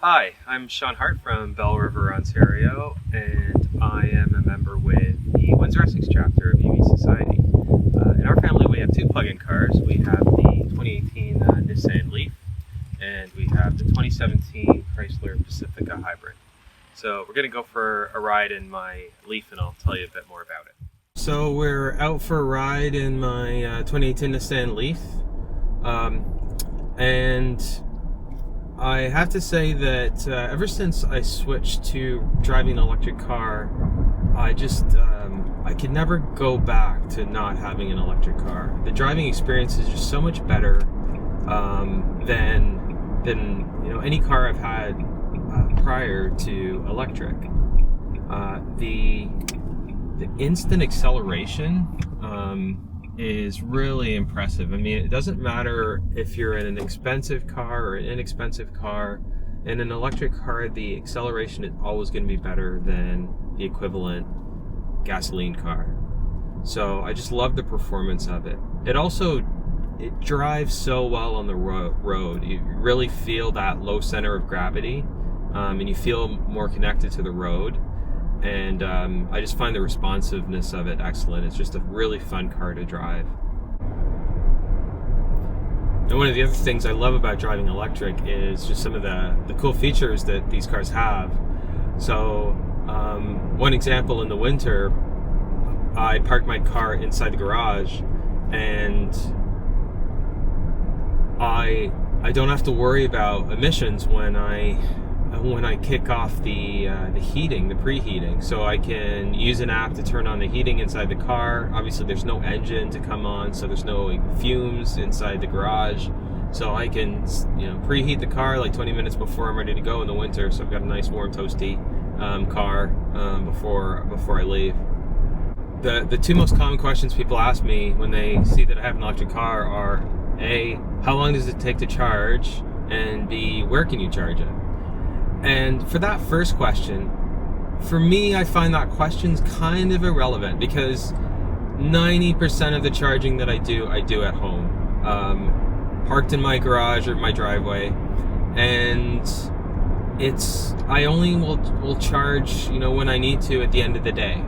Hi, I'm Sean Hart from Bell River, Ontario, and I am a member with the Windsor-Essex chapter of EV Society. In our family, we have two plug-in cars. We have the 2018 Nissan Leaf, and we have the 2017 Chrysler Pacifica Hybrid. So we're going to go for a ride in my Leaf, and I'll tell you a bit more about it. So we're out for a ride in my 2018 Nissan Leaf, and I have to say that ever since I switched to driving an electric car, I could never go back to not having an electric car. The driving experience is just so much better than any car I've had prior to electric. The instant acceleration is really impressive. I mean, it doesn't matter if you're in an expensive car or an inexpensive car. In an electric car, the acceleration is always going to be better than the equivalent gasoline car. So I just love the performance of it. It drives so well on the road. You really feel that low center of gravity, and you feel more connected to the road. And I just find the responsiveness of it excellent. It's just a really fun car to drive. And one of the other things I love about driving electric is just some of the cool features that these cars have. So one example, in the winter, I park my car inside the garage, and I don't have to worry about emissions when I kick off the heating, the preheating. So I can use an app to turn on the heating inside the car. Obviously there's no engine to come on, so there's no fumes inside the garage. So I can preheat the car like 20 minutes before I'm ready to go in the winter. So I've got a nice warm toasty car before I leave. The two most common questions people ask me when they see that I have an electric car are A, how long does it take to charge? And B, where can you charge it? And for that first question, for me, I find that question's kind of irrelevant, because 90% of the charging that I do at home, parked in my garage or my driveway, and I only will charge when I need to at the end of the day.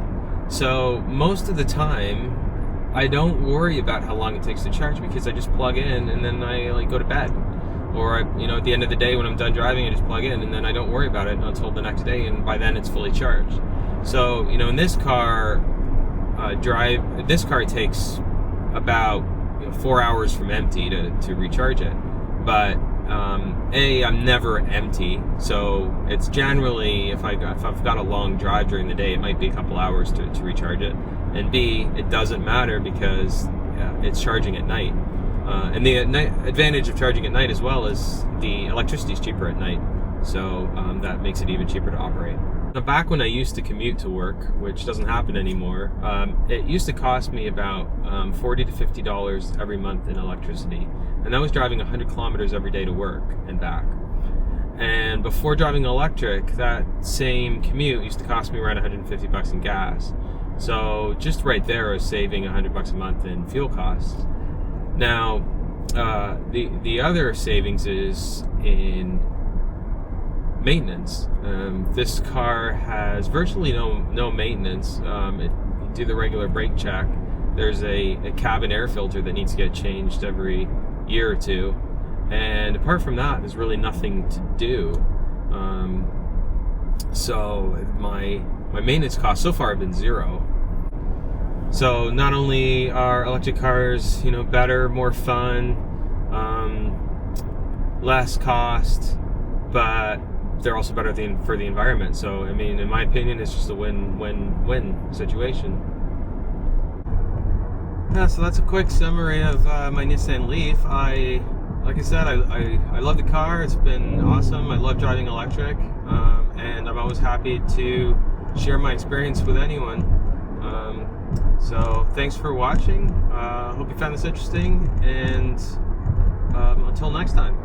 So most of the time, I don't worry about how long it takes to charge, because I just plug in and then I go to bed. Or at the end of the day when I'm done driving, I just plug in, and then I don't worry about it until the next day, and by then it's fully charged. So in this car, it takes about 4 hours from empty to recharge it. But I'm never empty, so it's generally, if I've got a long drive during the day, it might be a couple hours to recharge it. And B, it doesn't matter, because it's charging at night. And the advantage of charging at night as well is the electricity is cheaper at night, so that makes it even cheaper to operate. Now, back when I used to commute to work, which doesn't happen anymore, it used to cost me about $40 to $50 every month in electricity, and I was driving 100 kilometers every day to work and back. And before driving electric, that same commute used to cost me around $150 in gas. So just right there, I was saving $100 a month in fuel costs. Now, the other savings is in maintenance. This car has virtually no maintenance. You do the regular brake check. There's a cabin air filter that needs to get changed every year or two, and apart from that, there's really nothing to do. So my maintenance costs so far have been zero. So not only are electric cars, better, more fun, less cost, but they're also better for the environment. So, I mean, in my opinion, it's just a win-win-win situation. Yeah, so that's a quick summary of my Nissan Leaf. Like I said, I love the car. It's been awesome. I love driving electric, and I'm always happy to share my experience with anyone. So thanks for watching. Hope you found this interesting, and until next time.